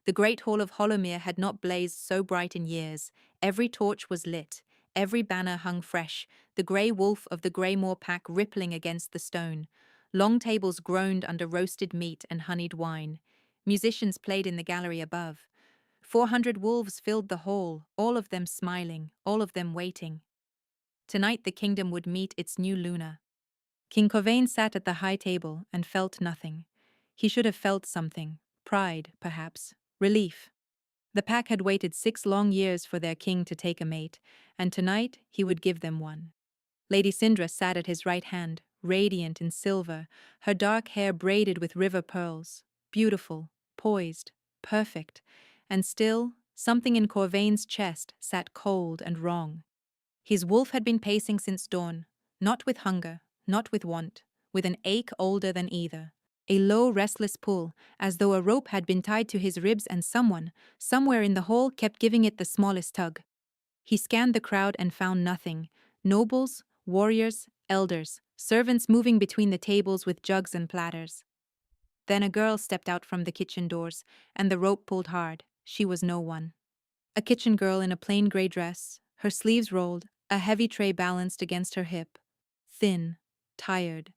The great hall of Hollowmere had not blazed so bright in years. Every torch was lit, every banner hung fresh, the grey wolf of the Greymoor pack rippling against the stone. Long tables groaned under roasted meat and honeyed wine. Musicians played in the gallery above. 400 wolves filled the hall, all of them smiling, all of them waiting. Tonight the kingdom would meet its new Luna. King Corvain sat at the high table and felt nothing. He should have felt something. Pride, perhaps. Relief. The pack had waited 6 long years for their king to take a mate, and tonight he would give them one. Lady Sindra sat at his right hand, radiant in silver, her dark hair braided with river pearls. Beautiful, poised, perfect. And still, something in Corvain's chest sat cold and wrong. His wolf had been pacing since dawn, not with hunger, not with want, with an ache older than either. A low, restless pull, as though a rope had been tied to his ribs and someone, somewhere in the hall, kept giving it the smallest tug. He scanned the crowd and found nothing. Nobles, warriors, elders, servants moving between the tables with jugs and platters. Then a girl stepped out from the kitchen doors, and the rope pulled hard. She was no one. A kitchen girl in a plain grey dress, her sleeves rolled, a heavy tray balanced against her hip. Thin, tired.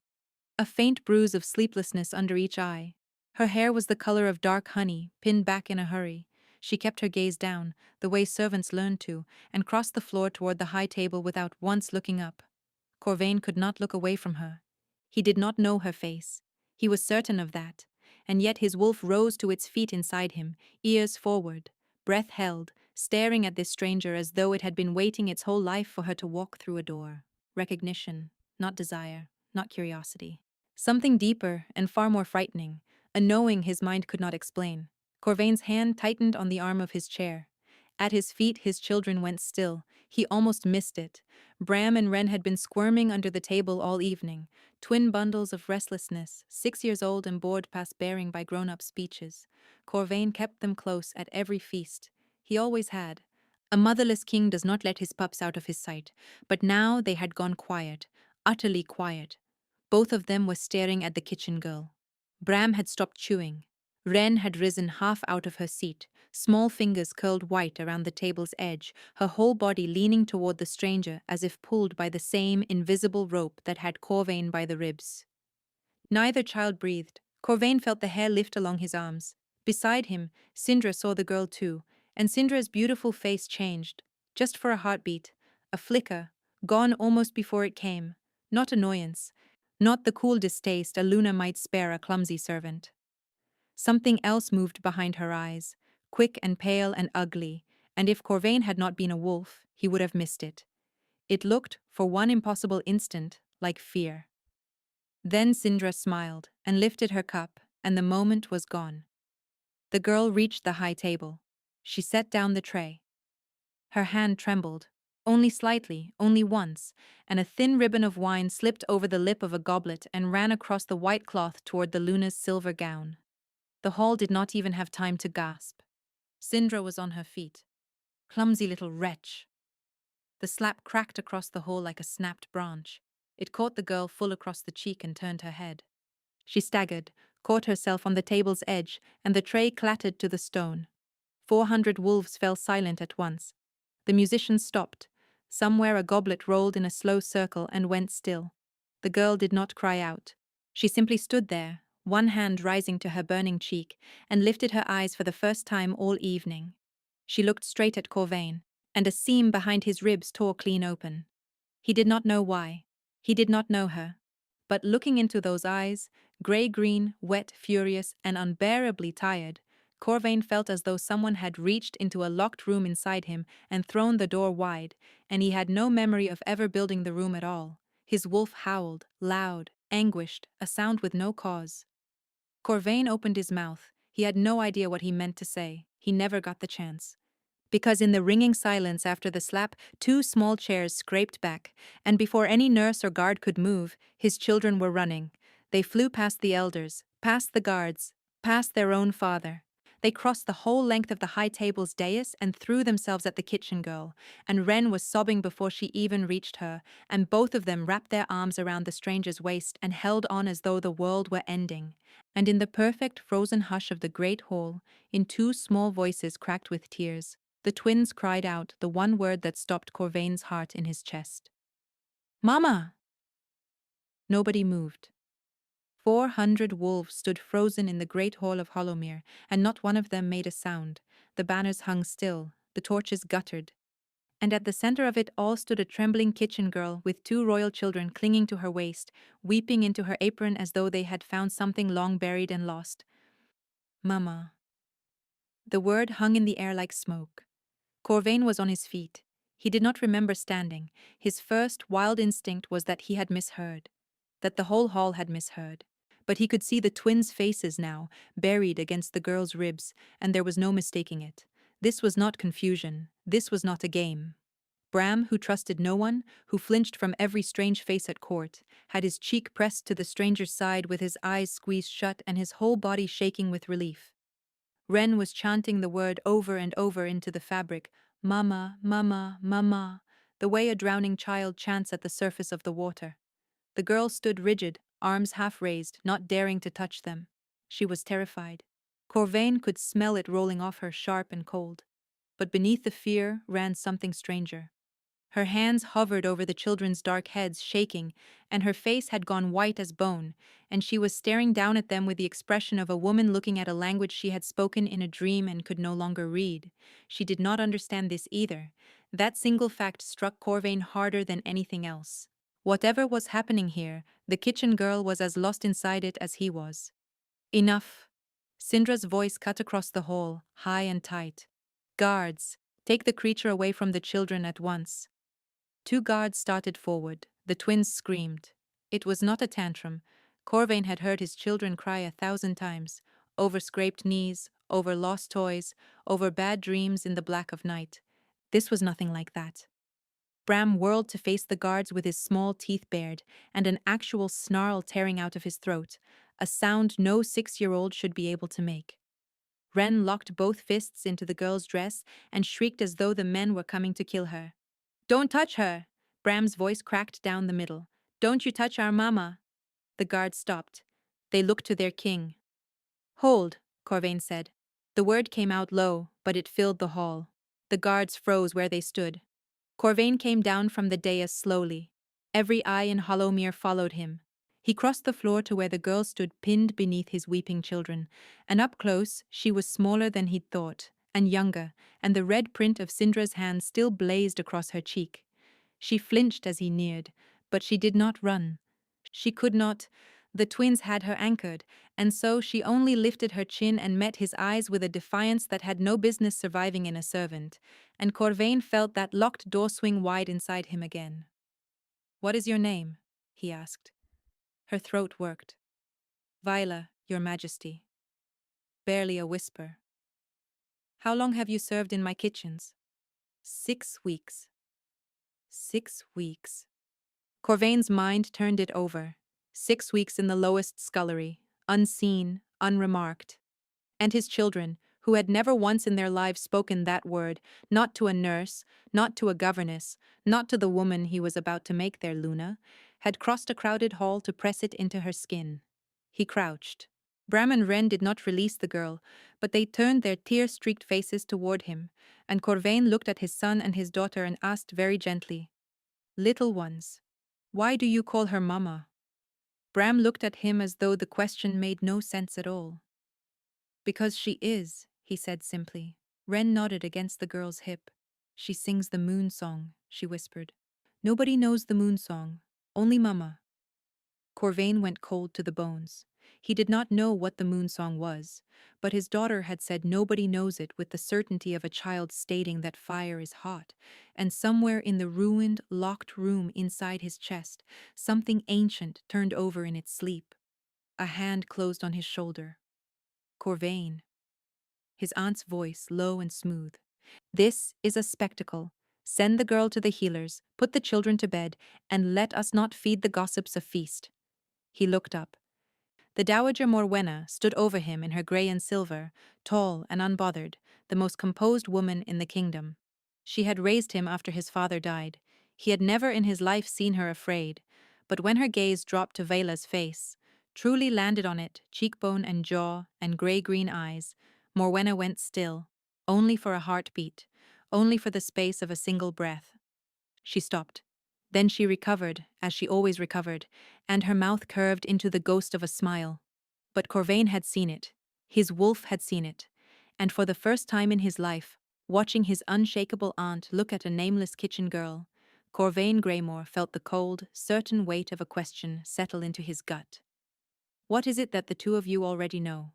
A faint bruise of sleeplessness under each eye. Her hair was the color of dark honey, pinned back in a hurry. She kept her gaze down, the way servants learned to, and crossed the floor toward the high table without once looking up. Corvain could not look away from her. He did not know her face. He was certain of that, and yet his wolf rose to its feet inside him, ears forward, breath held, staring at this stranger as though it had been waiting its whole life for her to walk through a door. Recognition, not desire, not curiosity. Something deeper and far more frightening, a knowing his mind could not explain. Corvain's hand tightened on the arm of his chair. At his feet his children went still. He almost missed it. Bram and Wren had been squirming under the table all evening, twin bundles of restlessness, 6 years old and bored past bearing by grown-up speeches. Corvain kept them close at every feast. He always had. A motherless king does not let his pups out of his sight, but now they had gone quiet, utterly quiet. Both of them were staring at the kitchen girl. Bram had stopped chewing. Wren had risen half out of her seat, small fingers curled white around the table's edge, her whole body leaning toward the stranger as if pulled by the same invisible rope that had Corvain by the ribs. Neither child breathed. Corvain felt the hair lift along his arms. Beside him, Sindra saw the girl too, and Sindra's beautiful face changed, just for a heartbeat, a flicker, gone almost before it came. Not annoyance, not the cool distaste a Luna might spare a clumsy servant. Something else moved behind her eyes, quick and pale and ugly, and if Corvain had not been a wolf, he would have missed it. It looked, for one impossible instant, like fear. Then Sindra smiled and lifted her cup, and the moment was gone. The girl reached the high table. She set down the tray. Her hand trembled, only slightly, only once, and a thin ribbon of wine slipped over the lip of a goblet and ran across the white cloth toward the Luna's silver gown. The hall did not even have time to gasp. Sindra was on her feet. Clumsy little wretch. The slap cracked across the hall like a snapped branch. It caught the girl full across the cheek and turned her head. She staggered, caught herself on the table's edge, and the tray clattered to the stone. 400 wolves fell silent at once. The musicians stopped. Somewhere a goblet rolled in a slow circle and went still. The girl did not cry out. She simply stood there, one hand rising to her burning cheek, and lifted her eyes for the first time all evening. She looked straight at Corvain, and a seam behind his ribs tore clean open. He did not know why. He did not know her. But looking into those eyes, grey-green, wet, furious, and unbearably tired, Corvain felt as though someone had reached into a locked room inside him and thrown the door wide, and he had no memory of ever building the room at all. His wolf howled, loud, anguished, a sound with no cause. Corvain opened his mouth. He had no idea what he meant to say. He never got the chance. Because in the ringing silence after the slap, 2 small chairs scraped back, and before any nurse or guard could move, his children were running. They flew past the elders, past the guards, past their own father. They crossed the whole length of the high table's dais and threw themselves at the kitchen girl, and Wren was sobbing before she even reached her, and both of them wrapped their arms around the stranger's waist and held on as though the world were ending. And in the perfect frozen hush of the great hall, in two small voices cracked with tears, the twins cried out the one word that stopped Corvain's heart in his chest. Mama! Nobody moved. 400 wolves stood frozen in the great hall of Hollowmere, and not one of them made a sound. The banners hung still, the torches guttered. And at the center of it all stood a trembling kitchen girl with two royal children clinging to her waist, weeping into her apron as though they had found something long buried and lost. Mama. The word hung in the air like smoke. Corvain was on his feet. He did not remember standing. His first wild instinct was that he had misheard, that the whole hall had misheard. But he could see the twins' faces now, buried against the girl's ribs, and there was no mistaking it. This was not confusion. This was not a game. Bram, who trusted no one, who flinched from every strange face at court, had his cheek pressed to the stranger's side with his eyes squeezed shut and his whole body shaking with relief. Wren was chanting the word over and over into the fabric, Mama, Mama, Mama, the way a drowning child chants at the surface of the water. The girl stood rigid, arms half raised, not daring to touch them. She was terrified. Corvain could smell it rolling off her, sharp and cold. But beneath the fear ran something stranger. Her hands hovered over the children's dark heads, shaking, and her face had gone white as bone, and she was staring down at them with the expression of a woman looking at a language she had spoken in a dream and could no longer read. She did not understand this either. That single fact struck Corvain harder than anything else. Whatever was happening here, the kitchen girl was as lost inside it as he was. Enough. Syndra's voice cut across the hall, high and tight. Guards, take the creature away from the children at once. Two guards started forward. The twins screamed. It was not a tantrum. Corvain had heard his children cry 1,000 times, over scraped knees, over lost toys, over bad dreams in the black of night. This was nothing like that. Bram whirled to face the guards with his small teeth bared and an actual snarl tearing out of his throat, a sound no 6-year-old should be able to make. Wren locked both fists into the girl's dress and shrieked as though the men were coming to kill her. Don't touch her! Bram's voice cracked down the middle. Don't you touch our mama! The guards stopped. They looked to their king. Hold, Corvain said. The word came out low, but it filled the hall. The guards froze where they stood. Corvain came down from the dais slowly. Every eye in Hollowmere followed him. He crossed the floor to where the girl stood pinned beneath his weeping children, and up close she was smaller than he'd thought, and younger, and the red print of Syndra's hand still blazed across her cheek. She flinched as he neared, but she did not run. She could not. The twins had her anchored, and so she only lifted her chin and met his eyes with a defiance that had no business surviving in a servant, and Corvain felt that locked door swing wide inside him again. What is your name? He asked. Her throat worked. Viola, Your Majesty. Barely a whisper. How long have you served in my kitchens? 6 weeks. 6 weeks. Corvain's mind turned it over. 6 weeks in the lowest scullery, unseen, unremarked. And his children, who had never once in their lives spoken that word, not to a nurse, not to a governess, not to the woman he was about to make their Luna, had crossed a crowded hall to press it into her skin. He crouched. Bram and Wren did not release the girl, but they turned their tear-streaked faces toward him, and Corvain looked at his son and his daughter and asked very gently, Little ones, why do you call her Mama? Bram looked at him as though the question made no sense at all. Because she is, he said simply. Wren nodded against the girl's hip. She sings the moon song, she whispered. Nobody knows the moon song, only Mama. Corvain went cold to the bones. He did not know what the moon song was, but his daughter had said nobody knows it with the certainty of a child stating that fire is hot, and somewhere in the ruined, locked room inside his chest, something ancient turned over in its sleep. A hand closed on his shoulder. Corvain. His aunt's voice, low and smooth. This is a spectacle. Send the girl to the healers, put the children to bed, and let us not feed the gossips a feast. He looked up. The Dowager Morwenna stood over him in her grey and silver, tall and unbothered, the most composed woman in the kingdom. She had raised him after his father died. He had never in his life seen her afraid, but when her gaze dropped to Vela's face, truly landed on it, cheekbone and jaw and grey-green eyes, Morwenna went still, only for a heartbeat, only for the space of a single breath. She stopped. Then she recovered, as she always recovered, and her mouth curved into the ghost of a smile. But Corvain had seen it. His wolf had seen it. And for the first time in his life, watching his unshakable aunt look at a nameless kitchen girl, Corvain Greymore felt the cold, certain weight of a question settle into his gut. What is it that the two of you already know?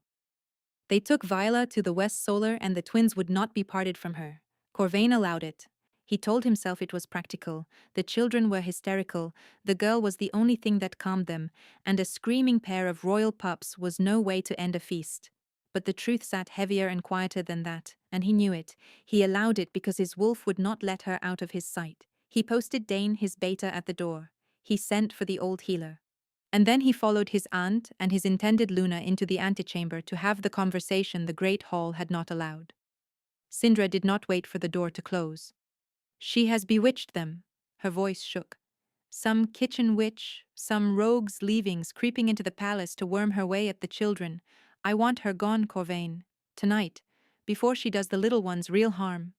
They took Viola to the West Solar and the twins would not be parted from her. Corvain allowed it. He told himself it was practical, the children were hysterical, the girl was the only thing that calmed them, and a screaming pair of royal pups was no way to end a feast. But the truth sat heavier and quieter than that, and he knew it. He allowed it because his wolf would not let her out of his sight. He posted Dane, his beta, at the door. He sent for the old healer. And then he followed his aunt and his intended Luna into the antechamber to have the conversation the great hall had not allowed. Sindra did not wait for the door to close. She has bewitched them. Her voice shook. Some kitchen witch, some rogue's leavings creeping into the palace to worm her way at the children. I want her gone, Corvain. Tonight, before she does the little ones real harm.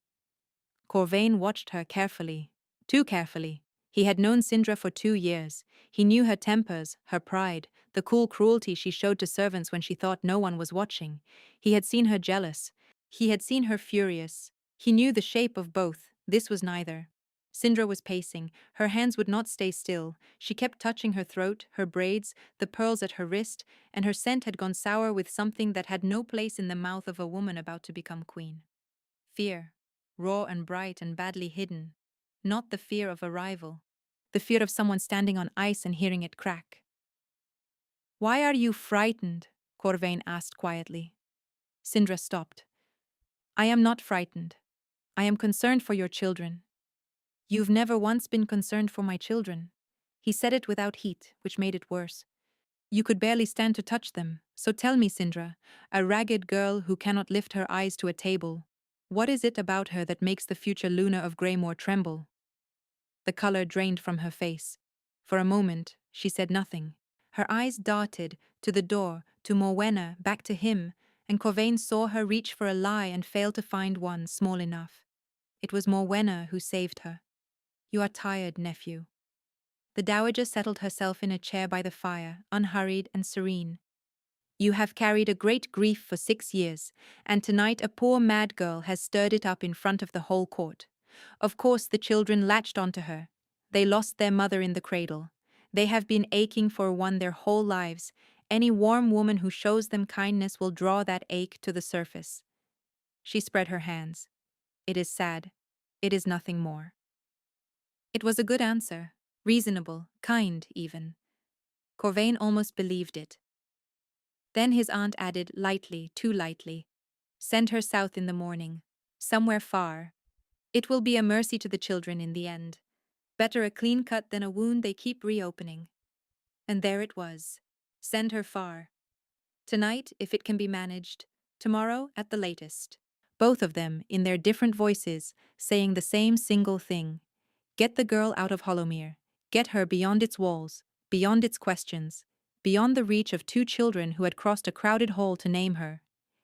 Corvain watched her carefully. Too carefully. He had known Sindra for 2 years. He knew her tempers, her pride, the cool cruelty she showed to servants when she thought no one was watching. He had seen her jealous. He had seen her furious. He knew the shape of both. This was neither. Sindra was pacing. Her hands would not stay still. She kept touching her throat, her braids, the pearls at her wrist, and her scent had gone sour with something that had no place in the mouth of a woman about to become queen. Fear. Raw and bright and badly hidden. Not the fear of a rival. The fear of someone standing on ice and hearing it crack. Why are you frightened? Corvain asked quietly. Sindra stopped. I am not frightened. I am concerned for your children. You've never once been concerned for my children. He said it without heat, which made it worse. You could barely stand to touch them, so tell me, Sindra, a ragged girl who cannot lift her eyes to a table, what is it about her that makes the future Luna of Greymore tremble? The color drained from her face. For a moment, she said nothing. Her eyes darted to the door, to Morwenna, back to him, and Corvain saw her reach for a lie and fail to find one small enough. It was Morwenna who saved her. You are tired, nephew. The dowager settled herself in a chair by the fire, unhurried and serene. You have carried a great grief for 6 years, and tonight a poor mad girl has stirred it up in front of the whole court. Of course the children latched onto her. They lost their mother in the cradle. They have been aching for one their whole lives. Any warm woman who shows them kindness will draw that ache to the surface. She spread her hands. It is sad. It is nothing more. It was a good answer. Reasonable, kind even. Corvain almost believed it. Then his aunt added, lightly, too lightly, send her south in the morning, somewhere far. It will be a mercy to the children in the end. Better a clean cut than a wound they keep reopening. And there it was. Send her far. Tonight, if it can be managed. Tomorrow, at the latest. Both of them, in their different voices, saying the same single thing. Get the girl out of Hollowmere. Get her beyond its walls, beyond its questions. Beyond the reach of 2 children who had crossed a crowded hall to name her.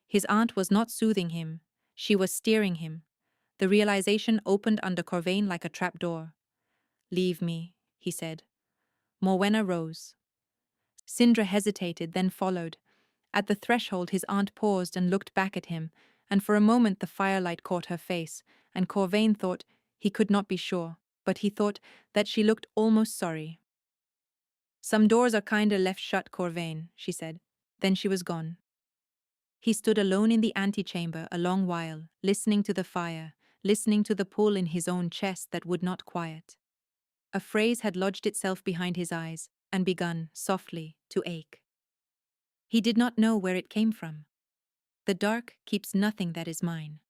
His aunt was not soothing him. She was steering him. The realization opened under Corvain like a trapdoor. Leave me, he said. Morwenna rose. Sindra hesitated, then followed. At the threshold his aunt paused and looked back at him, and for a moment the firelight caught her face, and Corvain thought, he could not be sure, but he thought that she looked almost sorry. Some doors are kinder left shut, Corvain, she said. Then she was gone. He stood alone in the antechamber a long while, listening to the fire, listening to the pull in his own chest that would not quiet. A phrase had lodged itself behind his eyes and begun, softly, to ache. He did not know where it came from. The dark keeps nothing that is mine.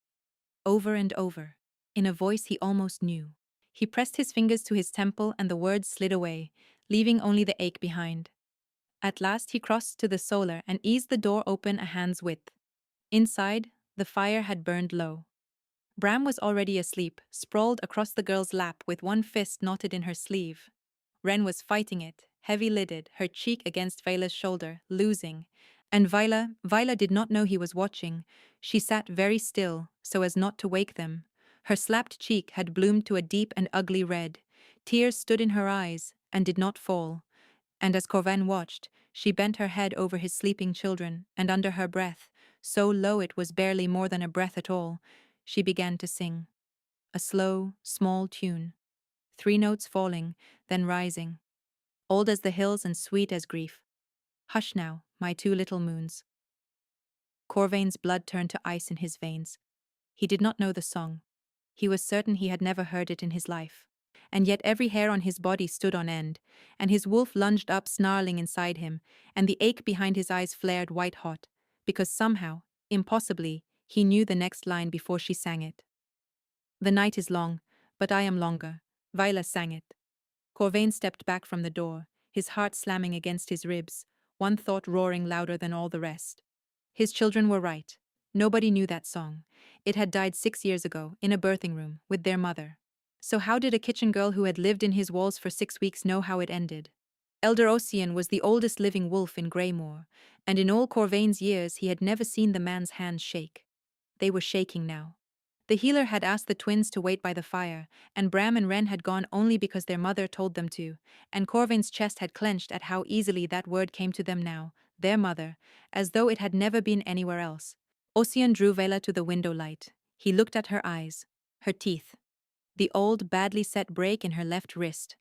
Over and over, in a voice he almost knew. He pressed his fingers to his temple and the words slid away, leaving only the ache behind. At last he crossed to the solar and eased the door open a hand's width. Inside, the fire had burned low. Bram was already asleep, sprawled across the girl's lap with one fist knotted in her sleeve. Ren was fighting it, heavy-lidded, her cheek against Vaila's shoulder, losing. And Vaila did not know he was watching. She sat very still, so as not to wake them. Her slapped cheek had bloomed to a deep and ugly red. Tears stood in her eyes, and did not fall. And as Corvan watched, she bent her head over his sleeping children, and under her breath, so low it was barely more than a breath at all, she began to sing. A slow, small tune. 3 notes falling, then rising. Old as the hills and sweet as grief. Hush now, my 2 little moons. Corvain's blood turned to ice in his veins. He did not know the song. He was certain he had never heard it in his life. And yet every hair on his body stood on end, and his wolf lunged up snarling inside him, and the ache behind his eyes flared white-hot, because somehow, impossibly, he knew the next line before she sang it. The night is long, but I am longer. Vaila sang it. Corvain stepped back from the door, his heart slamming against his ribs, one thought roaring louder than all the rest. His children were right. Nobody knew that song. It had died 6 years ago, in a birthing room, with their mother. So how did a kitchen girl who had lived in his walls for 6 weeks know how it ended? Elder Ossian was the oldest living wolf in Greymoor, and in all Corvain's years he had never seen the man's hands shake. They were shaking now. The healer had asked the twins to wait by the fire, and Bram and Ren had gone only because their mother told them to, and Corvain's chest had clenched at how easily that word came to them now, their mother, as though it had never been anywhere else. Ossian drew Vela to the window light. He looked at her eyes, her teeth, the old, badly set break in her left wrist.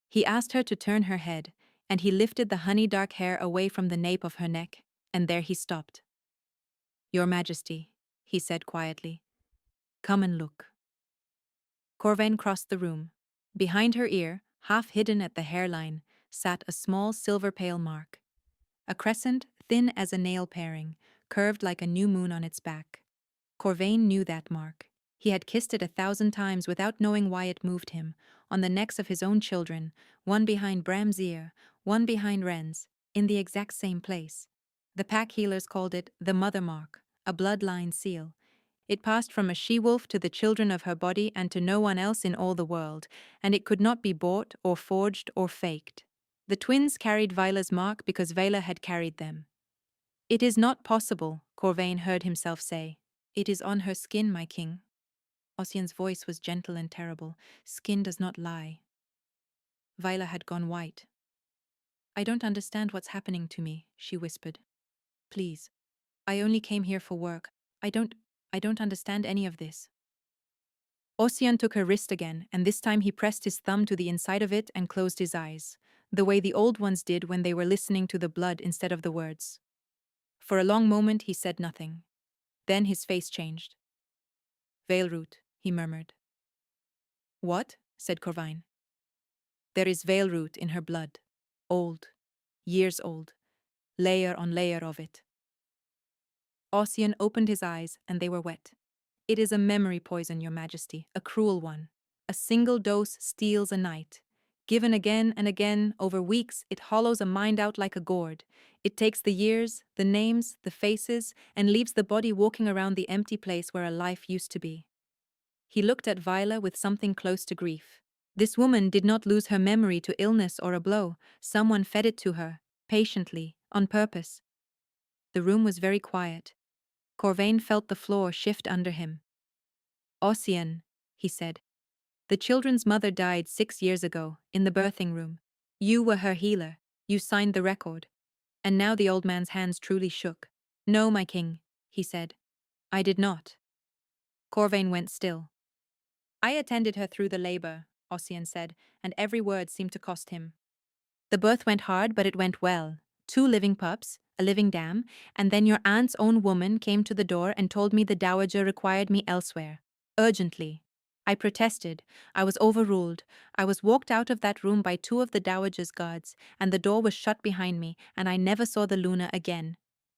He asked her to turn her head, and he lifted the honey-dark hair away from the nape of her neck, and there he stopped. "Your Majesty," he said quietly. "Come and look." Corvain crossed the room. Behind her ear, half hidden at the hairline, sat a small silver pale mark. A crescent, thin as a nail paring, curved like a new moon on its back. Corvain knew that mark. He had kissed it 1,000 times without knowing why it moved him, on the necks of his own children, one behind Bram's ear, one behind Ren's, in the exact same place. The pack healers called it the mother mark, a bloodline seal. It passed from a she-wolf to the children of her body and to no one else in all the world, and it could not be bought or forged or faked. The twins carried Vaila's mark because Vaila had carried them. "It is not possible," Corvain heard himself say. "It is on her skin, my king." Ossian's voice was gentle and terrible. "Skin does not lie." Vaila had gone white. "I don't understand what's happening to me," she whispered. "Please. I only came here for work. I don't understand any of this." Ossian took her wrist again, and this time he pressed his thumb to the inside of it and closed his eyes, the way the old ones did when they were listening to the blood instead of the words. For a long moment he said nothing. Then his face changed. "Veilroot," he murmured. "What?" said Corvain. "There is veilroot in her blood. Old. Years old. Layer on layer of it." Ossian opened his eyes, and they were wet. "It is a memory poison, Your Majesty, a cruel one. A single dose steals a night. Given again and again, over weeks, it hollows a mind out like a gourd. It takes the years, the names, the faces, and leaves the body walking around the empty place where a life used to be." He looked at Vaila with something close to grief. This woman did not lose her memory to illness or a blow. Someone fed it to her, patiently, on purpose. The room was very quiet. Corvain felt the floor shift under him. "Ossian," he said. "The children's mother died 6 years ago, in the birthing room. You were her healer. You signed the record." And now the old man's hands truly shook. "No, my king," he said. "I did not." Corvain went still. "I attended her through the labor," Ossian said, and every word seemed to cost him. "The birth went hard, but it went well. 2 living pups, a living dam, and then your aunt's own woman came to the door and told me the dowager required me elsewhere. Urgently. I protested. I was overruled. I was walked out of that room by 2 of the dowager's guards, and the door was shut behind me, and I never saw the Luna again."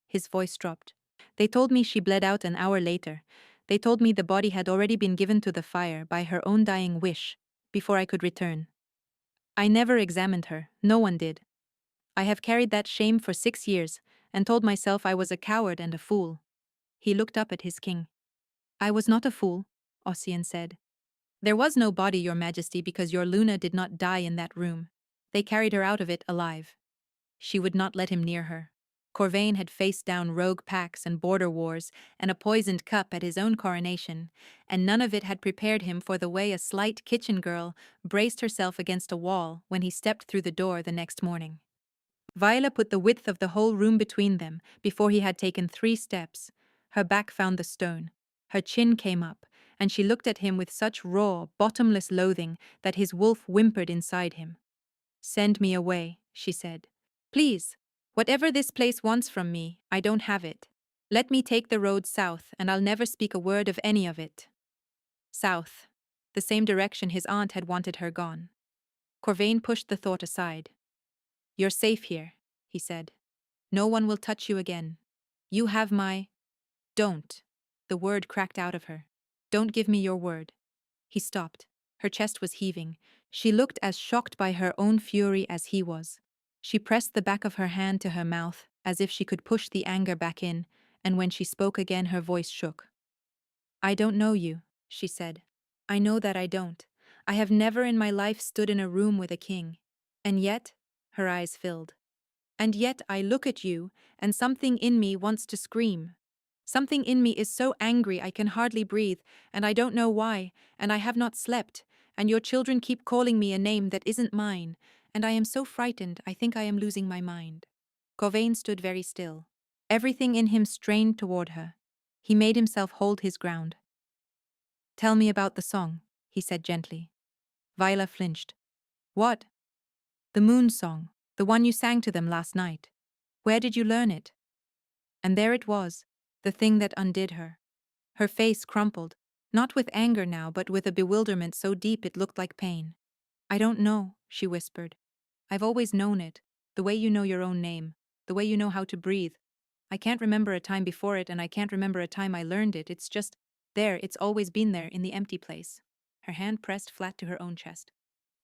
His voice dropped. "They told me she bled out an hour later. They told me the body had already been given to the fire by her own dying wish, before I could return. I never examined her. No one did. I have carried that shame for 6 years, and told myself I was a coward and a fool. He looked up at his king. I was not a fool, Ossian said. There was no body, your majesty, because your Luna did not die in that room. They carried her out of it alive. She would not let him near her. Corvain had faced down rogue pacts and border wars and a poisoned cup at his own coronation, and none of it had prepared him for the way a slight kitchen girl braced herself against a wall when he stepped through the door the next morning. Viola put the width of the whole room between them before he had taken 3 steps. Her back found the stone. Her chin came up, and she looked at him with such raw, bottomless loathing that his wolf whimpered inside him. Send me away, she said. Please. Whatever this place wants from me, I don't have it. Let me take the road south, and I'll never speak a word of any of it. South. The same direction his aunt had wanted her gone. Corvain pushed the thought aside. You're safe here, he said. No one will touch you again. You have my... Don't. The word cracked out of her. Don't give me your word. He stopped. Her chest was heaving. She looked as shocked by her own fury as he was. She pressed the back of her hand to her mouth, as if she could push the anger back in, and when she spoke again her voice shook. I don't know you, she said. I know that I don't. I have never in my life stood in a room with a king. And yet, her eyes filled. And yet I look at you, and something in me wants to scream. Something in me is so angry I can hardly breathe, and I don't know why, and I have not slept, and your children keep calling me a name that isn't mine, and I am so frightened I think I am losing my mind. Corvain stood very still. Everything in him strained toward her. He made himself hold his ground. Tell me about the song, he said gently. Viola flinched. What? The moon song, the one you sang to them last night. Where did you learn it? And there it was, the thing that undid her. Her face crumpled, not with anger now, but with a bewilderment so deep it looked like pain. I don't know, she whispered. I've always known it, the way you know your own name, the way you know how to breathe. I can't remember a time before it, and I can't remember a time I learned it. It's just there, it's always been there, in the empty place. Her hand pressed flat to her own chest.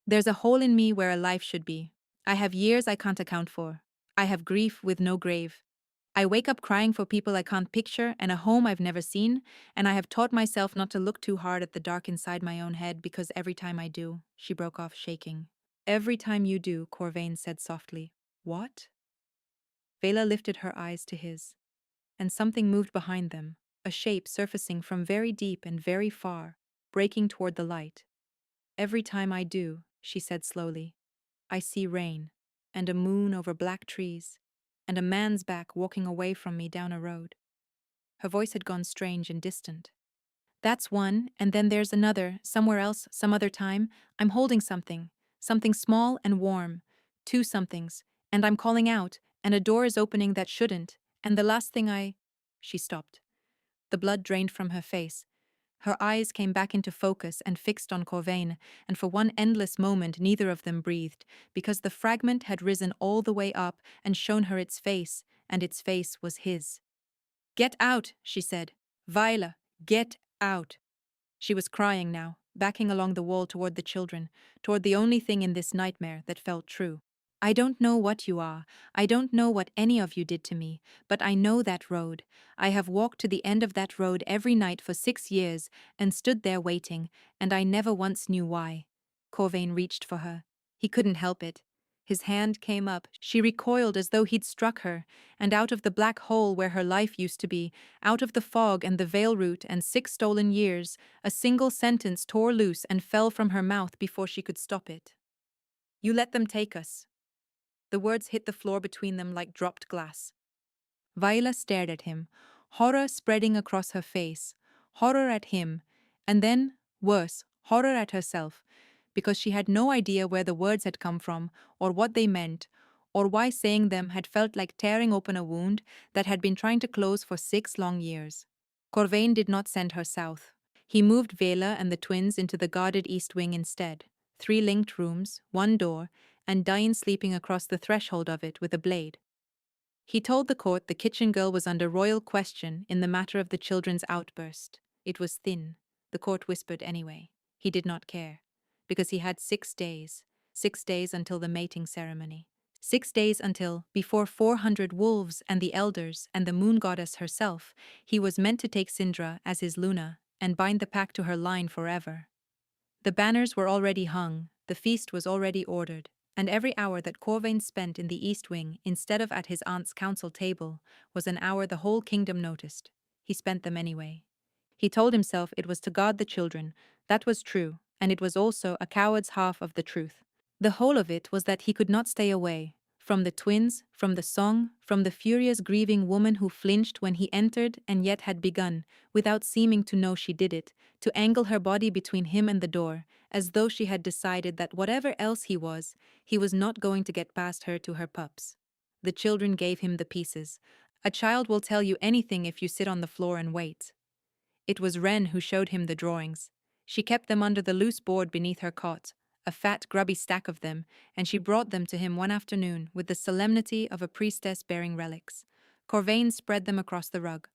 There's a hole in me where a life should be. I have years I can't account for. I have grief with no grave. I wake up crying for people I can't picture and a home I've never seen, and I have taught myself not to look too hard at the dark inside my own head because every time I do, she broke off shaking. Every time you do, Corvain said softly. What? Vela lifted her eyes to his, and something moved behind them, a shape surfacing from very deep and very far, breaking toward the light. Every time I do, she said slowly, I see rain, and a moon over black trees, and a man's back walking away from me down a road. Her voice had gone strange and distant. That's one, and then there's another, somewhere else, some other time. I'm holding something, something small and warm, 2 somethings, and I'm calling out, and a door is opening that shouldn't, and the last thing She stopped. The blood drained from her face. Her eyes came back into focus and fixed on Corvain, and for one endless moment neither of them breathed, because the fragment had risen all the way up and shown her its face, and its face was his. Get out, she said. Viola, get out. She was crying now, backing along the wall toward the children, toward the only thing in this nightmare that felt true. I don't know what you are. I don't know what any of you did to me, but I know that road. I have walked to the end of that road every night for 6 years and stood there waiting, and I never once knew why. Corvain reached for her. He couldn't help it. His hand came up. She recoiled as though he'd struck her, and out of the black hole where her life used to be, out of the fog and the veil root and 6 stolen years, a single sentence tore loose and fell from her mouth before she could stop it. You let them take us. The words hit the floor between them like dropped glass. Viola stared at him, horror spreading across her face, horror at him, and then, worse, horror at herself, because she had no idea where the words had come from, or what they meant, or why saying them had felt like tearing open a wound that had been trying to close for 6 long years. Corvain did not send her south. He moved Vela and the twins into the guarded east wing instead. 3 linked rooms, 1 door, and Diane sleeping across the threshold of it with a blade. He told the court the kitchen girl was under royal question in the matter of the children's outburst. It was thin. The court whispered anyway. He did not care. Because he had 6 days. 6 days until the mating ceremony. 6 days until, before 400 wolves and the elders and the moon goddess herself, he was meant to take Sindra as his Luna and bind the pack to her line forever. The banners were already hung, the feast was already ordered, and every hour that Corvain spent in the East Wing instead of at his aunt's council table was an hour the whole kingdom noticed. He spent them anyway. He told himself it was to guard the children. That was true, and it was also a coward's half of the truth. The whole of it was that he could not stay away. From the twins, from the song, from the furious grieving woman who flinched when he entered and yet had begun, without seeming to know she did it, to angle her body between him and the door, as though she had decided that whatever else he was not going to get past her to her pups. The children gave him the pieces. A child will tell you anything if you sit on the floor and wait. It was Wren who showed him the drawings. She kept them under the loose board beneath her cot, a fat, grubby stack of them, and she brought them to him one afternoon with the solemnity of a priestess bearing relics. Corvain spread them across the rug.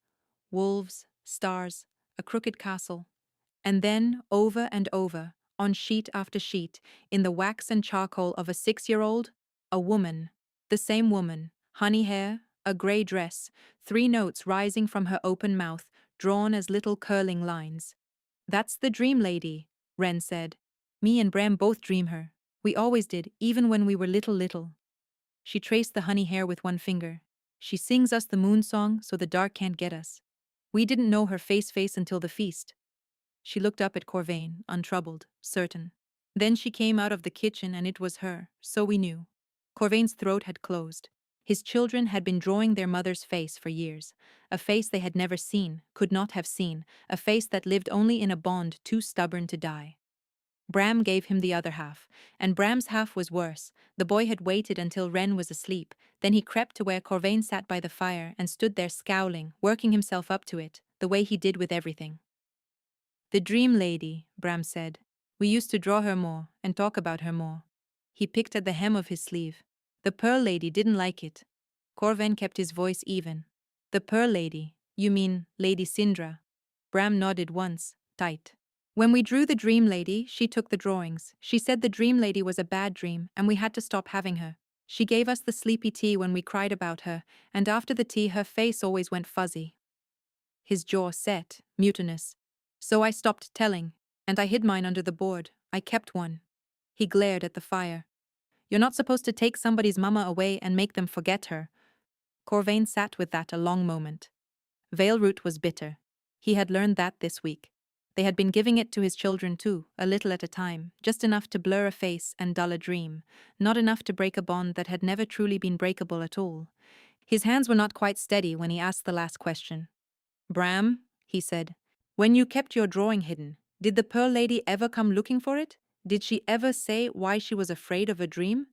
Wolves, stars, a crooked castle. And then, over and over, on sheet after sheet, in the wax and charcoal of a 6-year-old, a woman. The same woman, honey hair, a grey dress, 3 notes rising from her open mouth, drawn as little curling lines. "That's the dream lady," Wren said. "Me and Bram both dream her. We always did, even when we were little. She traced the honey hair with one finger. She sings us the moon song so the dark can't get us. We didn't know her face until the feast." She looked up at Corvain, untroubled, certain. "Then she came out of the kitchen and it was her, so we knew." Corvain's throat had closed. His children had been drawing their mother's face for years, a face they had never seen, could not have seen, a face that lived only in a bond too stubborn to die. Bram gave him the other half, and Bram's half was worse. The boy had waited until Wren was asleep, then he crept to where Corvain sat by the fire and stood there scowling, working himself up to it, the way he did with everything. "The dream lady," Bram said. "We used to draw her more and talk about her more." He picked at the hem of his sleeve. "The Pearl Lady didn't like it." Corvain kept his voice even. "The Pearl Lady, you mean Lady Sindra?" Bram nodded once, tight. "When we drew the Dream Lady, she took the drawings. She said the Dream Lady was a bad dream and we had to stop having her. She gave us the sleepy tea when we cried about her, and after the tea her face always went fuzzy." His jaw set, mutinous. "So I stopped telling, and I hid mine under the board. I kept one." He glared at the fire. "You're not supposed to take somebody's mama away and make them forget her." Corvain sat with that a long moment. Veilroot was bitter. He had learned that this week. They had been giving it to his children too, a little at a time, just enough to blur a face and dull a dream, not enough to break a bond that had never truly been breakable at all. His hands were not quite steady when he asked the last question. "Bram," he said, "when you kept your drawing hidden, did the Pearl Lady ever come looking for it? Did she ever say why she was afraid of a dream?"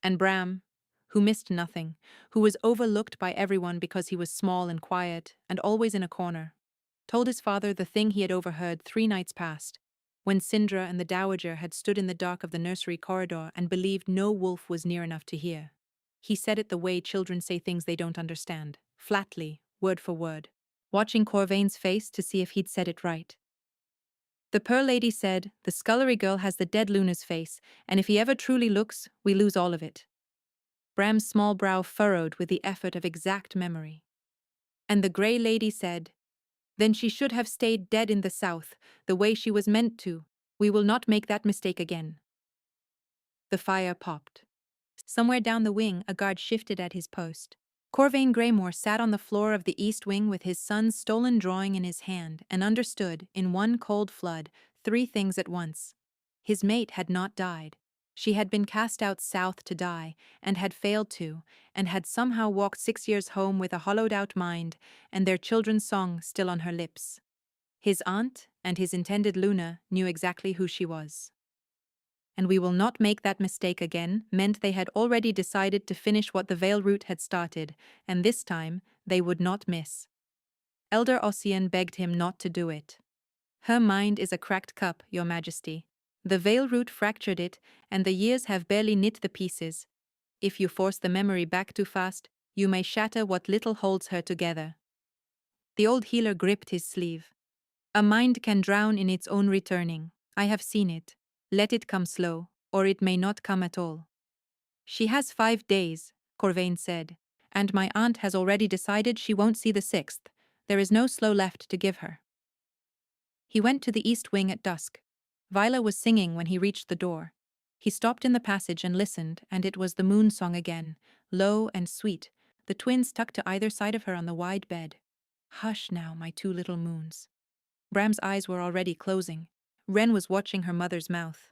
And Bram, who missed nothing, who was overlooked by everyone because he was small and quiet and always in a corner, told his father the thing he had overheard 3 nights past, when Sindra and the Dowager had stood in the dark of the nursery corridor and believed no wolf was near enough to hear. He said it the way children say things they don't understand, flatly, word for word, watching Corvain's face to see if he'd said it right. "The Pearl Lady said, the scullery girl has the dead Luna's face, and if he ever truly looks, we lose all of it." Bram's small brow furrowed with the effort of exact memory. "And the Grey Lady said, then she should have stayed dead in the south, the way she was meant to. We will not make that mistake again." The fire popped. Somewhere down the wing, a guard shifted at his post. Corvain Greymore sat on the floor of the East Wing with his son's stolen drawing in his hand and understood, in one cold flood, 3 things at once. His mate had not died. She had been cast out south to die, and had failed to, and had somehow walked 6 years home with a hollowed-out mind, and their children's song still on her lips. His aunt and his intended Luna knew exactly who she was. "And we will not make that mistake again" meant they had already decided to finish what the Veilroot had started, and this time they would not miss. Elder Ossian begged him not to do it. "Her mind is a cracked cup, Your Majesty. The Veilroot fractured it, and the years have barely knit the pieces. If you force the memory back too fast, you may shatter what little holds her together." The old healer gripped his sleeve. "A mind can drown in its own returning. I have seen it. Let it come slow, or it may not come at all." She has 5 days, Corvain said, and my aunt has already decided she won't see the 6th. There is no slow left to give her. He went to the east wing at dusk. Viola was singing when he reached the door. He stopped in the passage and listened, and it was the moon song again, low and sweet, the twins tucked to either side of her on the wide bed. Hush now, my two little moons. Bram's eyes were already closing. Wren was watching her mother's mouth.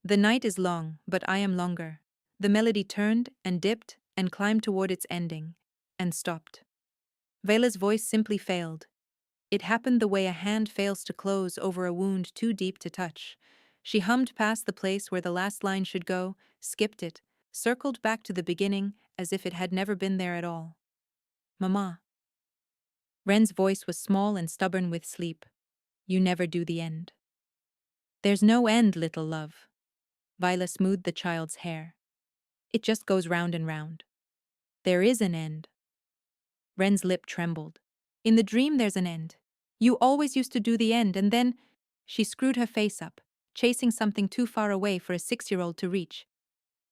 The night is long, but I am longer. The melody turned and dipped and climbed toward its ending, and stopped. Viola's voice simply failed. It happened the way a hand fails to close over a wound too deep to touch. She hummed past the place where the last line should go, skipped it, circled back to the beginning as if it had never been there at all. Mama. Wren's voice was small and stubborn with sleep. You never do the end. There's no end, little love. Viola smoothed the child's hair. It just goes round and round. There is an end. Wren's lip trembled. In the dream there's an end. You always used to do the end, and then… She screwed her face up, chasing something too far away for a 6-year-old to reach.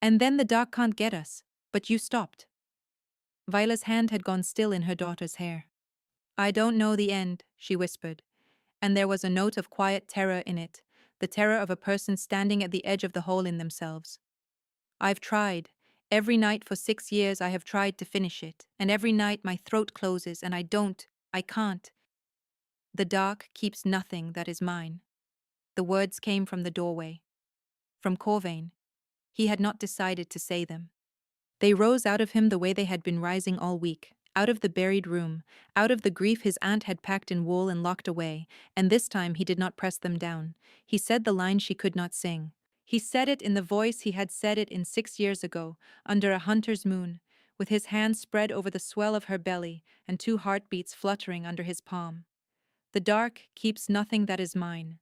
And then the dark can't get us, but you stopped. Viola's hand had gone still in her daughter's hair. I don't know the end, she whispered, and there was a note of quiet terror in it, the terror of a person standing at the edge of the hole in themselves. I've tried. Every night for 6 years I have tried to finish it, and every night my throat closes and I can't. The dark keeps nothing that is mine. The words came from the doorway. From Corvain. He had not decided to say them. They rose out of him the way they had been rising all week, out of the buried room, out of the grief his aunt had packed in wool and locked away, and this time he did not press them down. He said the line she could not sing. He said it in the voice he had said it in 6 years ago, under a hunter's moon, with his hands spread over the swell of her belly and 2 heartbeats fluttering under his palm. The dark keeps nothing that is mine.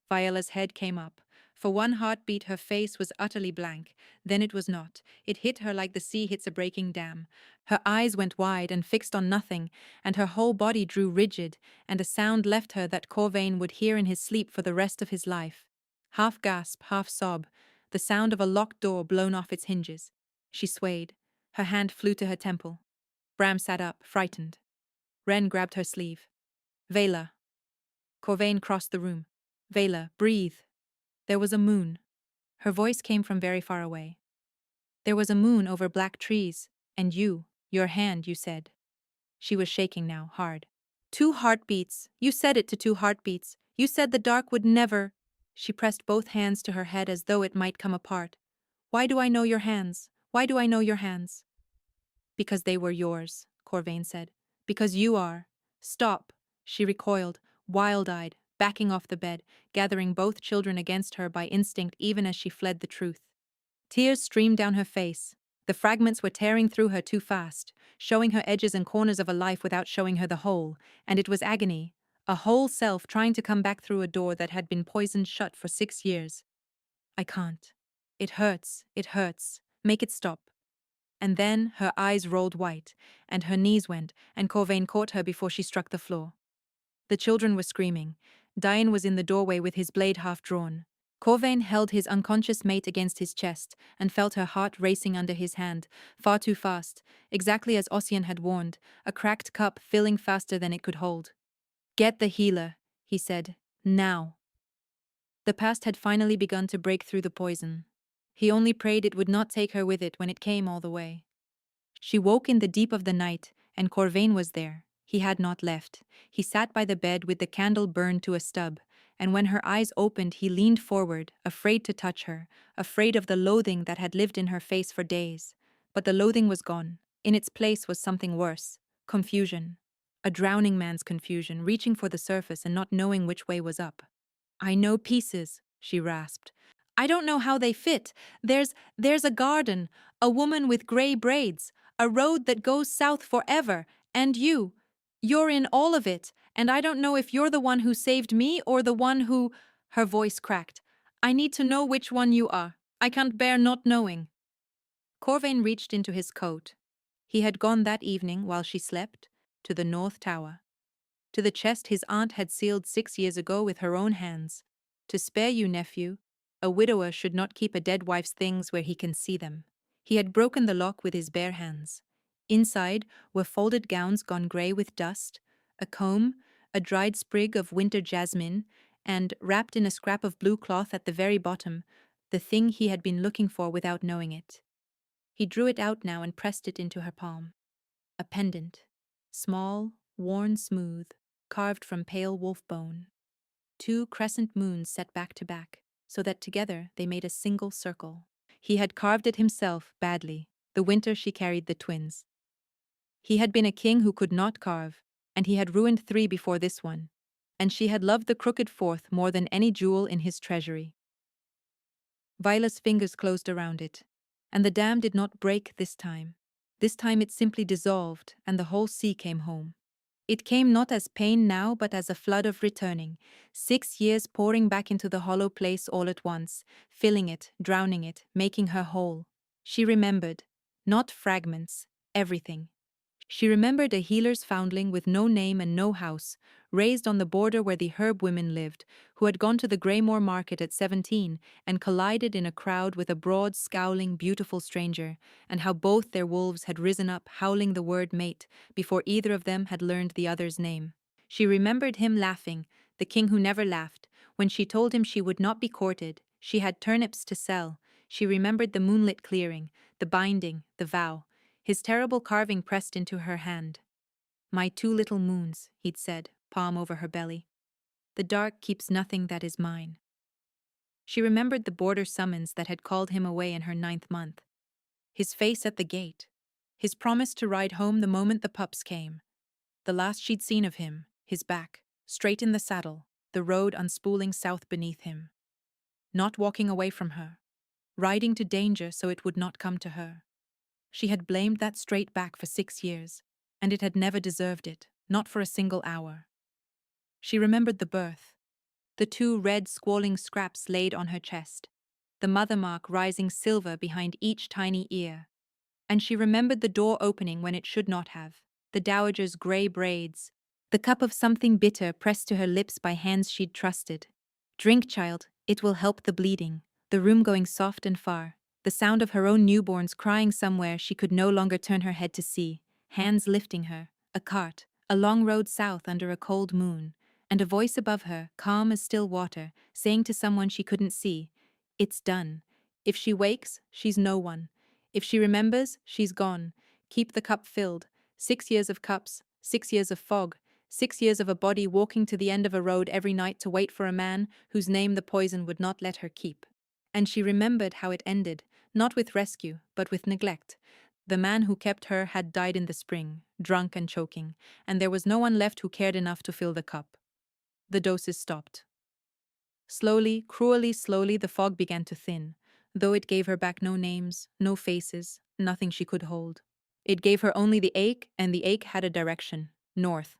Viola's head came up. For one heartbeat her face was utterly blank, then it was not. It hit her like the sea hits a breaking dam. Her eyes went wide and fixed on nothing, and her whole body drew rigid, and a sound left her that Corvain would hear in his sleep for the rest of his life. Half gasp, half sob, the sound of a locked door blown off its hinges. She swayed. Her hand flew to her temple. Bram sat up, frightened. Wren grabbed her sleeve. Vela. Corvain crossed the room. Vela, breathe. There was a moon. Her voice came from very far away. There was a moon over black trees, and your hand, you said. She was shaking now, hard. 2 heartbeats. You said it to 2 heartbeats. You said the dark would never… She pressed both hands to her head as though it might come apart. Why do I know your hands? Why do I know your hands? Because they were yours, Corvain said. Because you are. Stop. She recoiled, wild-eyed, backing off the bed, gathering both children against her by instinct even as she fled the truth. Tears streamed down her face. The fragments were tearing through her too fast, showing her edges and corners of a life without showing her the whole, and it was agony, a whole self trying to come back through a door that had been poisoned shut for 6 years. I can't. It hurts. Make it stop. And then her eyes rolled white, and her knees went, and Corvain caught her before she struck the floor. The children were screaming. Dian was in the doorway with his blade half drawn. Corvain held his unconscious mate against his chest and felt her heart racing under his hand, far too fast, exactly as Ossian had warned, a cracked cup filling faster than it could hold. Get the healer, he said, now. The past had finally begun to break through the poison. He only prayed it would not take her with it when it came all the way. She woke in the deep of the night, and Corvain was there. He had not left. He sat by the bed with the candle burned to a stub, and when her eyes opened he leaned forward, afraid to touch her, afraid of the loathing that had lived in her face for days. But the loathing was gone. In its place was something worse. Confusion. A drowning man's confusion, reaching for the surface and not knowing which way was up. I know pieces, she rasped. I don't know how they fit. There's a garden, a woman with gray braids, a road that goes south forever, and you. You're in all of it, and I don't know if you're the one who saved me or the one who… Her voice cracked. I need to know which one you are. I can't bear not knowing. Corvain reached into his coat. He had gone that evening, while she slept, to the North Tower. To the chest his aunt had sealed 6 years ago with her own hands. To spare you, nephew, a widower should not keep a dead wife's things where he can see them. He had broken the lock with his bare hands. Inside were folded gowns gone grey with dust, a comb, a dried sprig of winter jasmine, and, wrapped in a scrap of blue cloth at the very bottom, the thing he had been looking for without knowing it. He drew it out now and pressed it into her palm. A pendant. Small, worn smooth, carved from pale wolf bone. 2 crescent moons set back to back, so that together they made a single circle. He had carved it himself, badly, the winter she carried the twins. He had been a king who could not carve, and he had ruined 3 before this one, and she had loved the crooked 4th more than any jewel in his treasury. Viola's fingers closed around it, and the dam did not break this time. This time it simply dissolved, and the whole sea came home. It came not as pain now, but as a flood of returning, 6 years pouring back into the hollow place all at once, filling it, drowning it, making her whole. She remembered, not fragments, everything. She remembered a healer's foundling with no name and no house, raised on the border where the herb women lived, who had gone to the Greymoor market at 17 and collided in a crowd with a broad, scowling, beautiful stranger, and how both their wolves had risen up howling the word mate before either of them had learned the other's name. She remembered him laughing, the king who never laughed, when she told him she would not be courted. She had turnips to sell. She remembered the moonlit clearing, the binding, the vow, his terrible carving pressed into her hand. "My 2 little moons," he'd said, palm over her belly. "The dark keeps nothing that is mine." She remembered the border summons that had called him away in her 9th month. His face at the gate. His promise to ride home the moment the pups came. The last she'd seen of him, his back, straight in the saddle, the road unspooling south beneath him. Not walking away from her. Riding to danger so it would not come to her. She had blamed that straight back for 6 years, and it had never deserved it, not for a single hour. She remembered the birth, the 2 red, squalling scraps laid on her chest, the mother mark rising silver behind each tiny ear. And she remembered the door opening when it should not have, the dowager's grey braids, the cup of something bitter pressed to her lips by hands she'd trusted. "Drink, child, it will help the bleeding," the room going soft and far. The sound of her own newborns crying somewhere she could no longer turn her head to see, hands lifting her, a cart, a long road south under a cold moon, and a voice above her, calm as still water, saying to someone she couldn't see, "It's done. If she wakes, she's no one. If she remembers, she's gone. Keep the cup filled. 6 years of cups, 6 years of fog, 6 years of a body walking to the end of a road every night to wait for a man whose name the poison would not let her keep." And she remembered how it ended, not with rescue, but with neglect. The man who kept her had died in the spring, drunk and choking, and there was no one left who cared enough to fill the cup. The doses stopped. Slowly, cruelly slowly, the fog began to thin, though it gave her back no names, no faces, nothing she could hold. It gave her only the ache, and the ache had a direction, north.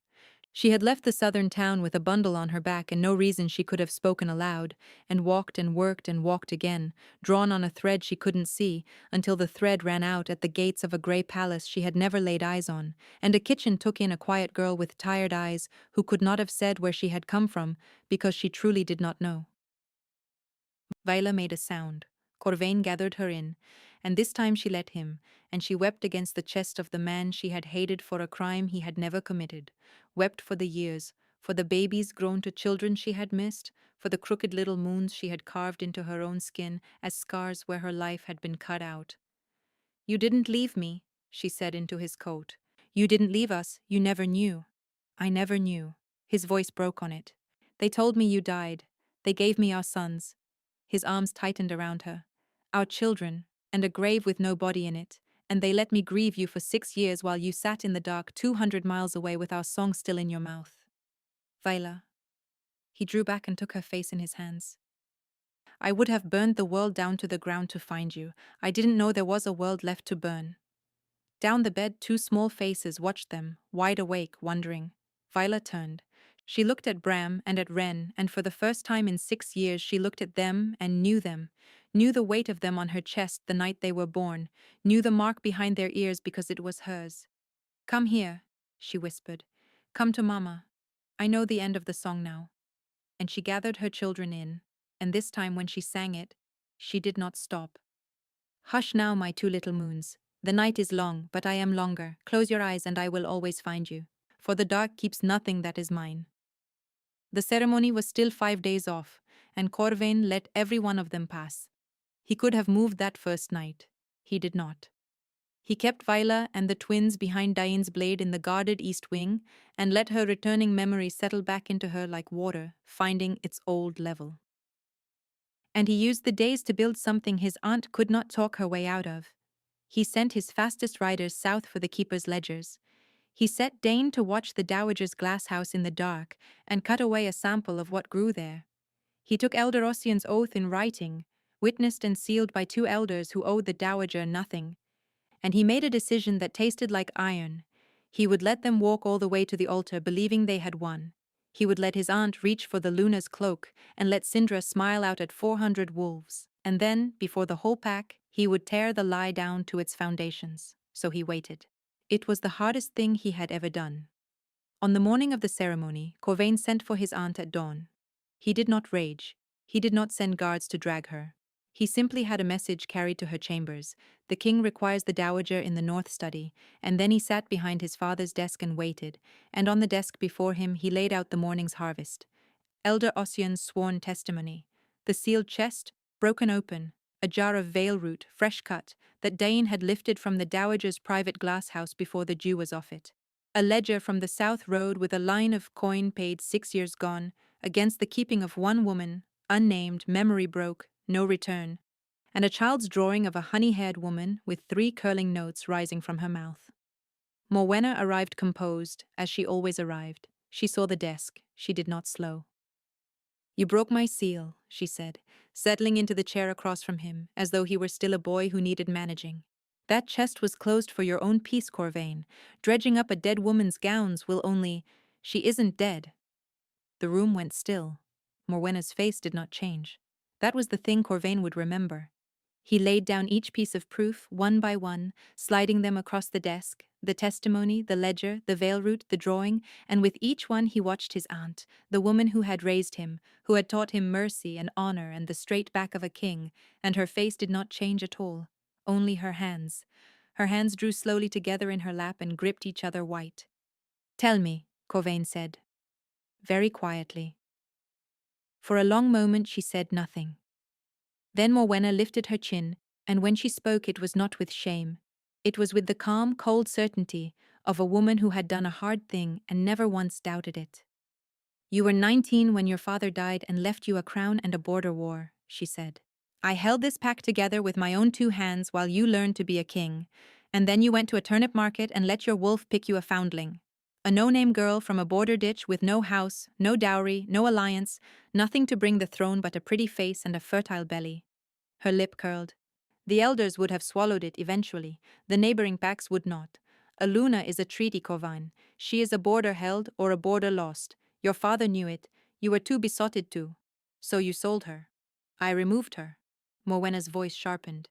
She had left the southern town with a bundle on her back and no reason she could have spoken aloud, and walked and worked and walked again, drawn on a thread she couldn't see, until the thread ran out at the gates of a grey palace she had never laid eyes on, and a kitchen took in a quiet girl with tired eyes who could not have said where she had come from because she truly did not know. Viola made a sound. Corvain gathered her in, and this time she let him, and she wept against the chest of the man she had hated for a crime he had never committed, wept for the years, for the babies grown to children she had missed, for the crooked little moons she had carved into her own skin as scars where her life had been cut out. "You didn't leave me," she said into his coat. "You didn't leave us, you never knew." "I never knew." His voice broke on it. "They told me you died. They gave me our sons." His arms tightened around her. "Our children, and a grave with no body in it, and they let me grieve you for 6 years while you sat in the dark 200 miles away with our song still in your mouth." "Viola." He drew back and took her face in his hands. "I would have burned the world down to the ground to find you. I didn't know there was a world left to burn." Down the bed 2 small faces watched them, wide awake, wondering. Viola turned. She looked at Bram and at Wren, and for the first time in 6 years she looked at them, knew the weight of them on her chest the night they were born, knew the mark behind their ears because it was hers. "Come here," she whispered. "Come to Mama. I know the end of the song now." And she gathered her children in, and this time when she sang it, she did not stop. Hush now, my two little moons. The night is long, but I am longer. Close your eyes and I will always find you. For the dark keeps nothing that is mine. The ceremony was still 5 days off, and Corvain let every one of them pass. He could have moved that first night. He did not. He kept Viola and the twins behind Diane's blade in the guarded east wing and let her returning memory settle back into her like water, finding its old level. And he used the days to build something his aunt could not talk her way out of. He sent his fastest riders south for the keeper's ledgers. He set Dane to watch the dowager's glass house in the dark and cut away a sample of what grew there. He took Elder Ossian's oath in writing, witnessed and sealed by two elders who owed the dowager nothing, and he made a decision that tasted like iron. He would let them walk all the way to the altar believing they had won. He would let his aunt reach for the Luna's cloak and let Sindra smile out at 400 wolves, and then, before the whole pack, he would tear the lie down to its foundations. So he waited. It was the hardest thing he had ever done. On the morning of the ceremony, Corvain sent for his aunt at dawn. He did not rage. He did not send guards to drag her. He simply had a message carried to her chambers. The king requires the dowager in the north study, and then he sat behind his father's desk and waited, and on the desk before him he laid out the morning's harvest. Elder Ossian's sworn testimony, the sealed chest, broken open, a jar of veil root, fresh cut, that Dane had lifted from the dowager's private glass house before the dew was off it. A ledger from the south road with a line of coin paid 6 years gone, against the keeping of one woman, unnamed, memory broke, no return, and a child's drawing of a honey-haired woman with 3 curling notes rising from her mouth. Morwenna arrived composed, as she always arrived. She saw the desk. She did not slow. "You broke my seal," she said, settling into the chair across from him, as though he were still a boy who needed managing. "That chest was closed for your own peace, Corvain. Dredging up a dead woman's gowns will only— She isn't dead." The room went still. Morwenna's face did not change. That was the thing Corvain would remember. He laid down each piece of proof, one by one, sliding them across the desk, the testimony, the ledger, the veil root, the drawing, and with each one he watched his aunt, the woman who had raised him, who had taught him mercy and honor and the straight back of a king, and her face did not change at all, only her hands. Her hands drew slowly together in her lap and gripped each other white. "Tell me," Corvain said, very quietly. For a long moment she said nothing. Then Morwenna lifted her chin, and when she spoke it was not with shame. It was with the calm, cold certainty of a woman who had done a hard thing and never once doubted it. "You were 19 when your father died and left you a crown and a border war," she said. "I held this pack together with my own 2 hands while you learned to be a king, and then you went to a turnip market and let your wolf pick you a foundling. A no-name girl from a border ditch with no house, no dowry, no alliance, nothing to bring the throne but a pretty face and a fertile belly." Her lip curled. "The elders would have swallowed it eventually. The neighboring packs would not. A Luna is a treaty, Corvain. She is a border held or a border lost. Your father knew it. You were too besotted to. So you sold her." "I removed her." Morwenna's voice sharpened.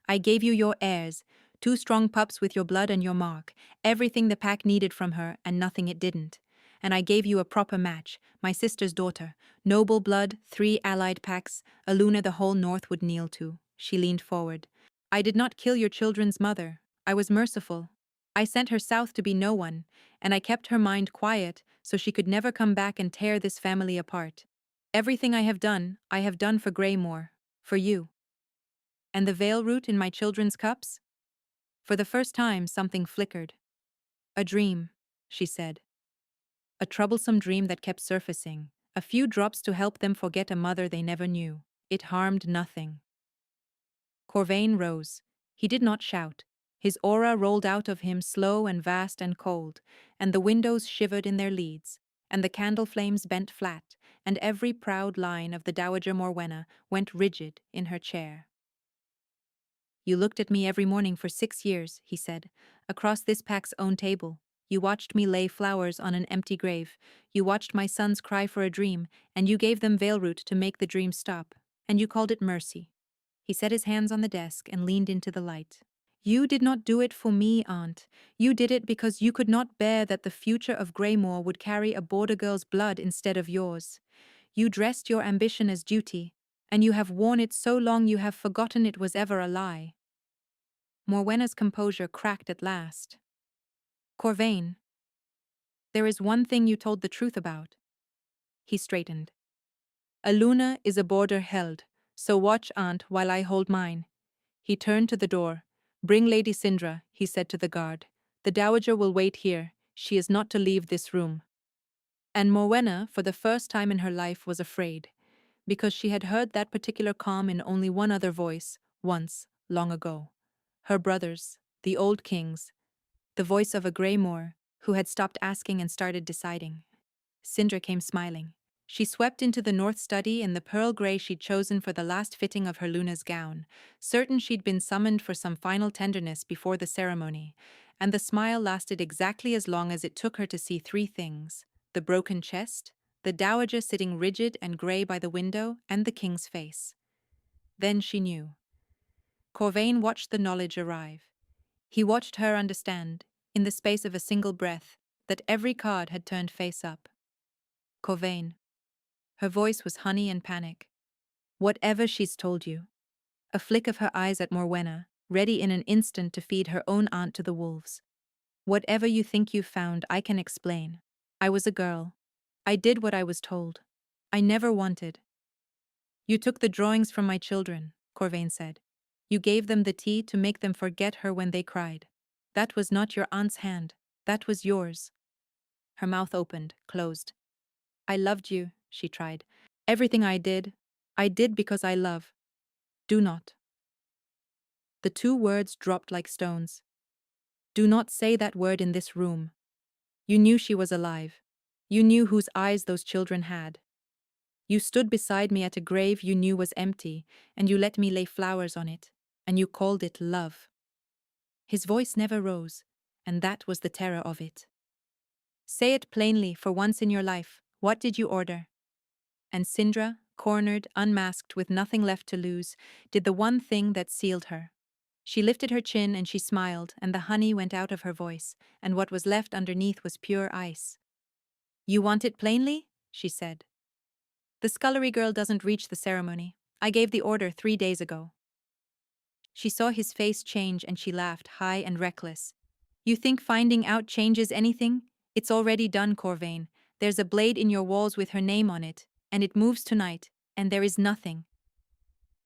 "I gave you your heirs, 2 strong pups with your blood and your mark, everything the pack needed from her and nothing it didn't. And I gave you a proper match, my sister's daughter, noble blood, 3 allied packs, a Luna the whole north would kneel to." She leaned forward. "I did not kill your children's mother. I was merciful. I sent her south to be no one, and I kept her mind quiet so she could never come back and tear this family apart. Everything I have done for Greymore, for you." "And the veil root in my children's cups?" For the first time, something flickered. "A dream," she said. "A troublesome dream that kept surfacing. A few drops to help them forget a mother they never knew. It harmed nothing." Corvain rose. He did not shout. His aura rolled out of him slow and vast and cold, and the windows shivered in their leads, and the candle flames bent flat, and every proud line of the Dowager Morwenna went rigid in her chair. "You looked at me every morning for 6 years," he said, "across this pack's own table. You watched me lay flowers on an empty grave. You watched my sons cry for a dream, and you gave them veil root to make the dream stop. And you called it mercy." He set his hands on the desk and leaned into the light. "You did not do it for me, Aunt. You did it because you could not bear that the future of Greymore would carry a border girl's blood instead of yours. You dressed your ambition as duty, and you have worn it so long you have forgotten it was ever a lie." Morwenna's composure cracked at last. Corvain, there is one thing you told the truth about. He straightened. A Luna is a border held, so watch aunt while I hold mine. He turned to the door. Bring Lady Sindra, he said to the guard. The dowager will wait here. She is not to leave this room. And Morwenna, for the first time in her life, was afraid, because she had heard that particular calm in only one other voice, once, long ago. Her brother's, the old king's, the voice of a grey Moor, who had stopped asking and started deciding. Sindra came smiling. She swept into the north study in the pearl grey she'd chosen for the last fitting of her Luna's gown, certain she'd been summoned for some final tenderness before the ceremony, and the smile lasted exactly as long as it took her to see three things: the broken chest, the dowager sitting rigid and grey by the window, and the king's face. Then she knew. Corvain watched the knowledge arrive. He watched her understand, in the space of a single breath, that every card had turned face up. Corvain. Her voice was honey and panic. Whatever she's told you. A flick of her eyes at Morwenna, ready in an instant to feed her own aunt to the wolves. Whatever you think you've found, I can explain. I was a girl. I did what I was told. I never wanted. You took the drawings from my children, Corvain said. You gave them the tea to make them forget her when they cried. That was not your aunt's hand. That was yours. Her mouth opened, closed. I loved you, she tried. Everything I did because I love. Do not. The two words dropped like stones. Do not say that word in this room. You knew she was alive. You knew whose eyes those children had. You stood beside me at a grave you knew was empty, and you let me lay flowers on it, and you called it love. His voice never rose, and that was the terror of it. Say it plainly for once in your life. What did you order? And Sindra, cornered, unmasked, with nothing left to lose, did the one thing that sealed her. She lifted her chin and she smiled, and the honey went out of her voice, and what was left underneath was pure ice. You want it plainly? She said. The scullery girl doesn't reach the ceremony. I gave the order 3 days ago. She saw his face change and she laughed, high and reckless. You think finding out changes anything? It's already done, Corvain. There's a blade in your walls with her name on it, and it moves tonight, and there is nothing.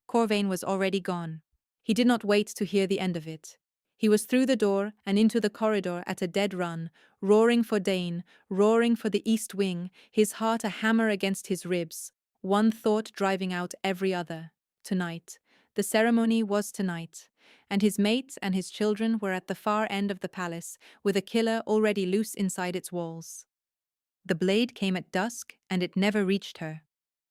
Corvain was already gone. He did not wait to hear the end of it. He was through the door and into the corridor at a dead run, roaring for Dane, roaring for the east wing, his heart a hammer against his ribs, one thought driving out every other. Tonight. The ceremony was tonight, and his mate and his children were at the far end of the palace, with a killer already loose inside its walls. The blade came at dusk, and it never reached her.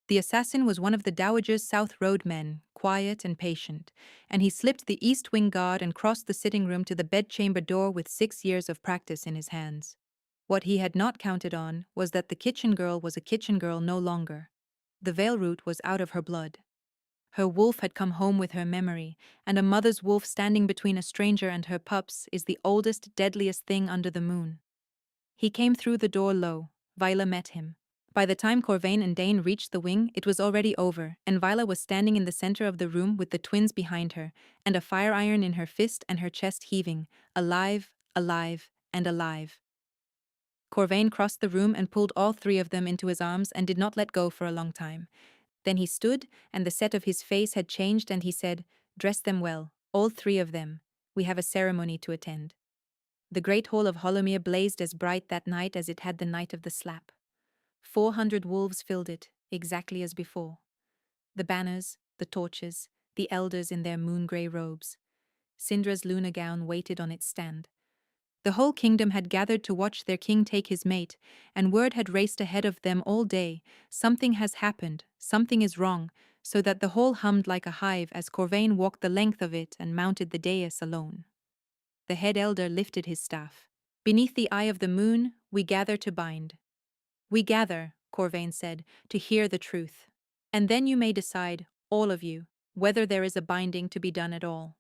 The assassin was one of the dowager's South Road men, quiet and patient, and he slipped the east wing guard and crossed the sitting room to the bedchamber door with 6 years of practice in his hands. What he had not counted on was that the kitchen girl was a kitchen girl no longer. The veil root was out of her blood. Her wolf had come home with her memory, and a mother's wolf standing between a stranger and her pups is the oldest, deadliest thing under the moon. He came through the door low. Viola met him. By the time Corvain and Dane reached the wing, it was already over, and Viola was standing in the center of the room with the twins behind her, and a fire iron in her fist and her chest heaving, alive, alive, and alive. Corvain crossed the room and pulled all 3 of them into his arms and did not let go for a long time. Then he stood, and the set of his face had changed, and he said, Dress them well, all 3 of them. We have a ceremony to attend. The great hall of Hollowmere blazed as bright that night as it had the night of the slap. 400 wolves filled it, exactly as before. The banners, the torches, the elders in their moon-grey robes. Sindra's lunar gown waited on its stand. The whole kingdom had gathered to watch their king take his mate, and word had raced ahead of them all day, something has happened, something is wrong, so that the whole hummed like a hive as Corvain walked the length of it and mounted the dais alone. The head elder lifted his staff. Beneath the eye of the moon, we gather to bind. We gather, Corvain said, to hear the truth. And then you may decide, all of you, whether there is a binding to be done at all.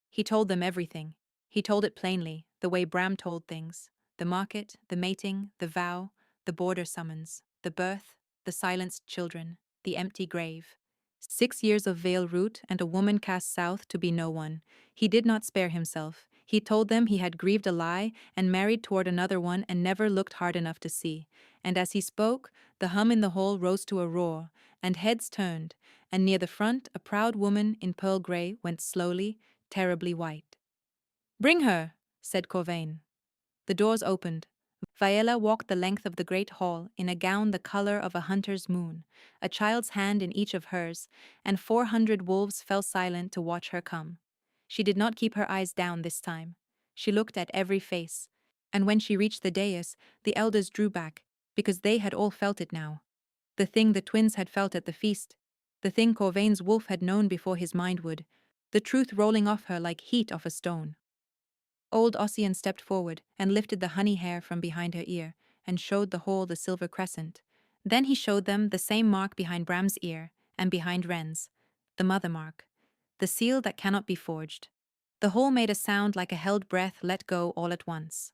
He told them everything. He told it plainly, the way Bram told things. The market, the mating, the vow, the border summons, the birth, the silenced children, the empty grave. 6 years of veil root and a woman cast south to be no one. He did not spare himself. He told them he had grieved a lie and married toward another one and never looked hard enough to see. And as he spoke, the hum in the hall rose to a roar, and heads turned, and near the front a proud woman in pearl grey went slowly, terribly white. "Bring her," said Corvain. The doors opened. Viella walked the length of the great hall in a gown the color of a hunter's moon, a child's hand in each of hers, and 400 wolves fell silent to watch her come. She did not keep her eyes down this time. She looked at every face, and when she reached the dais, the elders drew back, because they had all felt it now. The thing the twins had felt at the feast, the thing Corvain's wolf had known before his mind would, the truth rolling off her like heat off a stone. Old Ossian stepped forward and lifted the honey hair from behind her ear and showed the whole the silver crescent. Then he showed them the same mark behind Bram's ear and behind Wren's, the mother mark, the seal that cannot be forged. The whole made a sound like a held breath let go all at once.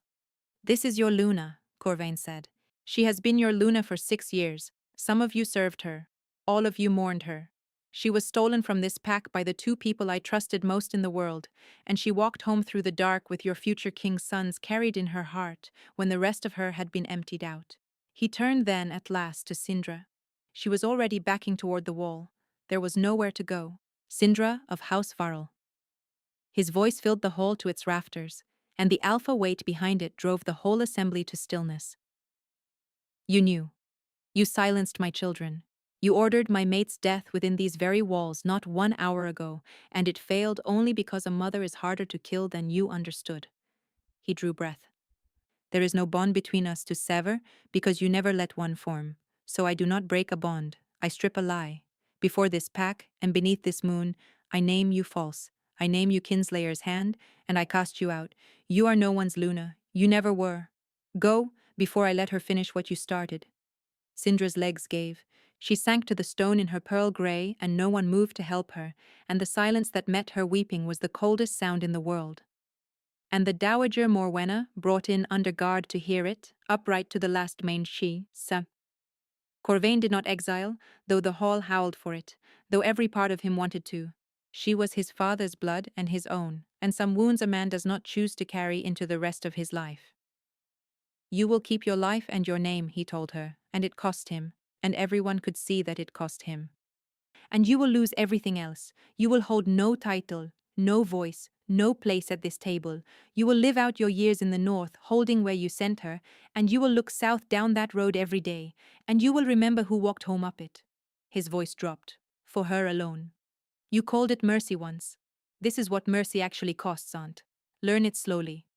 "This is your Luna," Corvain said. "She has been your Luna for 6 years. Some of you served her. All of you mourned her. She was stolen from this pack by the two people I trusted most in the world, and she walked home through the dark with your future king's sons carried in her heart when the rest of her had been emptied out." He turned then at last to Sindra. She was already backing toward the wall. There was nowhere to go. Sindra of House Varl. His voice filled the hall to its rafters, and the alpha weight behind it drove the whole assembly to stillness. "You knew. You silenced my children. You ordered my mate's death within these very walls not 1 hour ago, and it failed only because a mother is harder to kill than you understood." He drew breath. "There is no bond between us to sever, because you never let one form. So I do not break a bond, I strip a lie. Before this pack, and beneath this moon, I name you false. I name you kinslayer's hand, and I cast you out. You are no one's Luna, you never were. Go, before I let her finish what you started." Sindra's legs gave. She sank to the stone in her pearl grey, and no one moved to help her, and the silence that met her weeping was the coldest sound in the world. And the dowager Morwenna, brought in under guard to hear it, upright to the last main she, sa. Corvain did not exile, though the hall howled for it, though every part of him wanted to. She was his father's blood and his own, and some wounds a man does not choose to carry into the rest of his life. "You will keep your life and your name," he told her, and it cost him, and everyone could see that it cost him. "And you will lose everything else. You will hold no title, no voice, no place at this table. You will live out your years in the north, holding where you sent her, and you will look south down that road every day, and you will remember who walked home up it." His voice dropped. "For her alone. You called it mercy once. This is what mercy actually costs, aunt. Learn it slowly."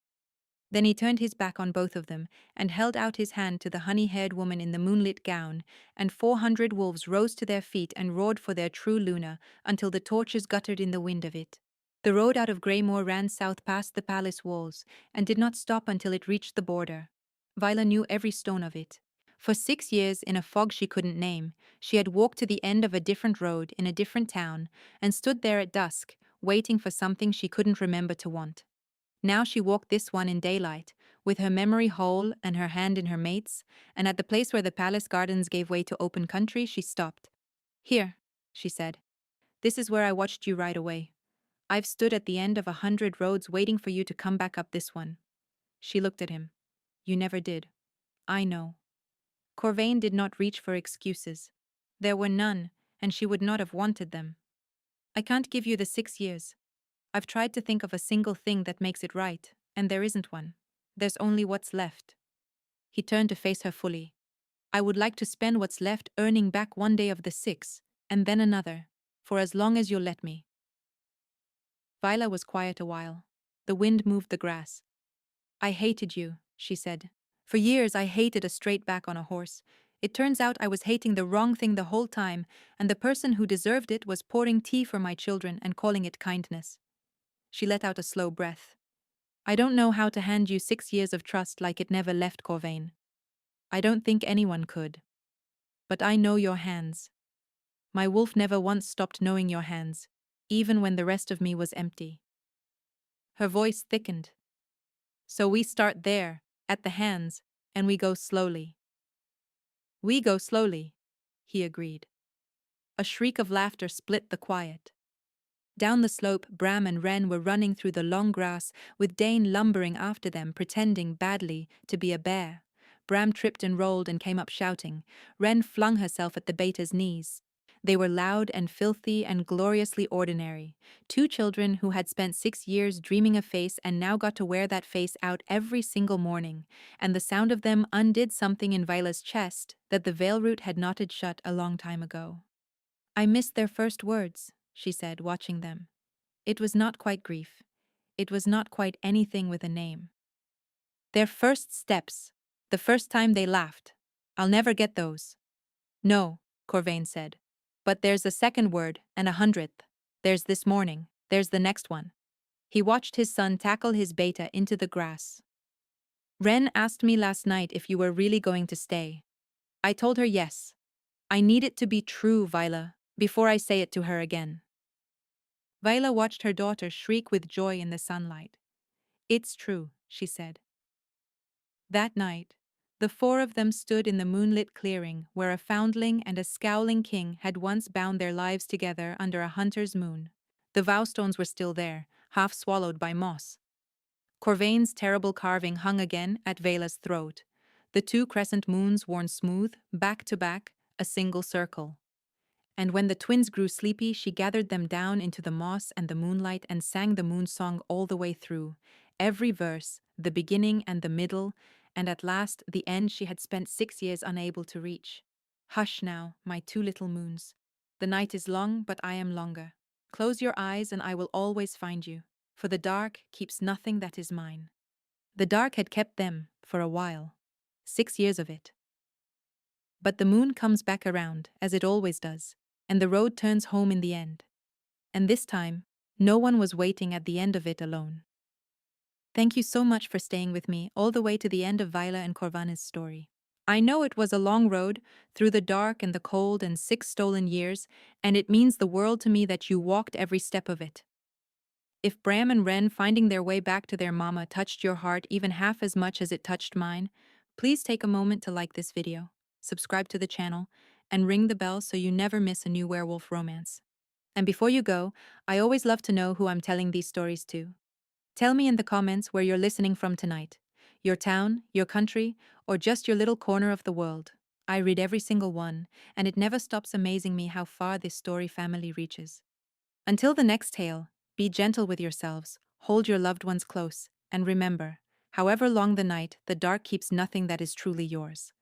Then he turned his back on both of them and held out his hand to the honey-haired woman in the moonlit gown, and 400 wolves rose to their feet and roared for their true Luna until the torches guttered in the wind of it. The road out of Greymoor ran south past the palace walls and did not stop until it reached the border. Viola knew every stone of it. For 6 years, in a fog she couldn't name, she had walked to the end of a different road in a different town and stood there at dusk, waiting for something she couldn't remember to want. Now she walked this one in daylight, with her memory whole and her hand in her mate's, and at the place where the palace gardens gave way to open country, she stopped. "Here," she said. "This is where I watched you ride away. I've stood at the end of 100 roads waiting for you to come back up this one." She looked at him. "You never did. I know." Corvain did not reach for excuses. There were none, and she would not have wanted them. "I can't give you the 6 years. I've tried to think of a single thing that makes it right, and there isn't one. There's only what's left." He turned to face her fully. "I would like to spend what's left earning back one day of the 6, and then another, for as long as you'll let me." Viola was quiet a while. The wind moved the grass. "I hated you," she said. "For years I hated a straight back on a horse. It turns out I was hating the wrong thing the whole time, and the person who deserved it was pouring tea for my children and calling it kindness." She let out a slow breath. "I don't know how to hand you 6 years of trust like it never left, Corvain. I don't think anyone could. But I know your hands. My wolf never once stopped knowing your hands, even when the rest of me was empty." Her voice thickened. "So we start there, at the hands, and we go slowly." "We go slowly," he agreed. A shriek of laughter split the quiet. Down the slope, Bram and Wren were running through the long grass, with Dane lumbering after them, pretending badly to be a bear. Bram tripped and rolled and came up shouting. Wren flung herself at the beta's knees. They were loud and filthy and gloriously ordinary. Two children who had spent 6 years dreaming a face and now got to wear that face out every single morning, and the sound of them undid something in Viola's chest that the veil root had knotted shut a long time ago. "I missed their first words," she said, watching them. It was not quite grief. It was not quite anything with a name. "Their first steps. The first time they laughed. I'll never get those." "No," Corvain said. "But there's a second word, and a 100th. There's this morning. There's the next one." He watched his son tackle his beta into the grass. "Wren asked me last night if you were really going to stay. I told her yes. I need it to be true, Viola, before I say it to her again." Viola watched her daughter shriek with joy in the sunlight. "It's true," she said. That night, the four of them stood in the moonlit clearing where a foundling and a scowling king had once bound their lives together under a hunter's moon. The vow stones were still there, half swallowed by moss. Corvain's terrible carving hung again at Vela's throat, the two crescent moons worn smooth, back to back, a single circle. And when the twins grew sleepy, she gathered them down into the moss and the moonlight and sang the moon song all the way through, every verse, the beginning and the middle, and at last the end she had spent 6 years unable to reach. "Hush now, my two little moons. The night is long, but I am longer. Close your eyes and I will always find you, for the dark keeps nothing that is mine." The dark had kept them for a while, 6 years of it. But the moon comes back around, as it always does, and the road turns home in the end. And this time, no one was waiting at the end of it alone. Thank you so much for staying with me all the way to the end of Viola and Corvana's story. I know it was a long road, through the dark and the cold and 6 stolen years, and it means the world to me that you walked every step of it. If Bram and Wren finding their way back to their mama touched your heart even half as much as it touched mine, please take a moment to like this video, subscribe to the channel, and ring the bell so you never miss a new werewolf romance. And before you go, I always love to know who I'm telling these stories to. Tell me in the comments where you're listening from tonight. Your town, your country, or just your little corner of the world. I read every single one, and it never stops amazing me how far this story family reaches. Until the next tale, be gentle with yourselves, hold your loved ones close, and remember, however long the night, the dark keeps nothing that is truly yours.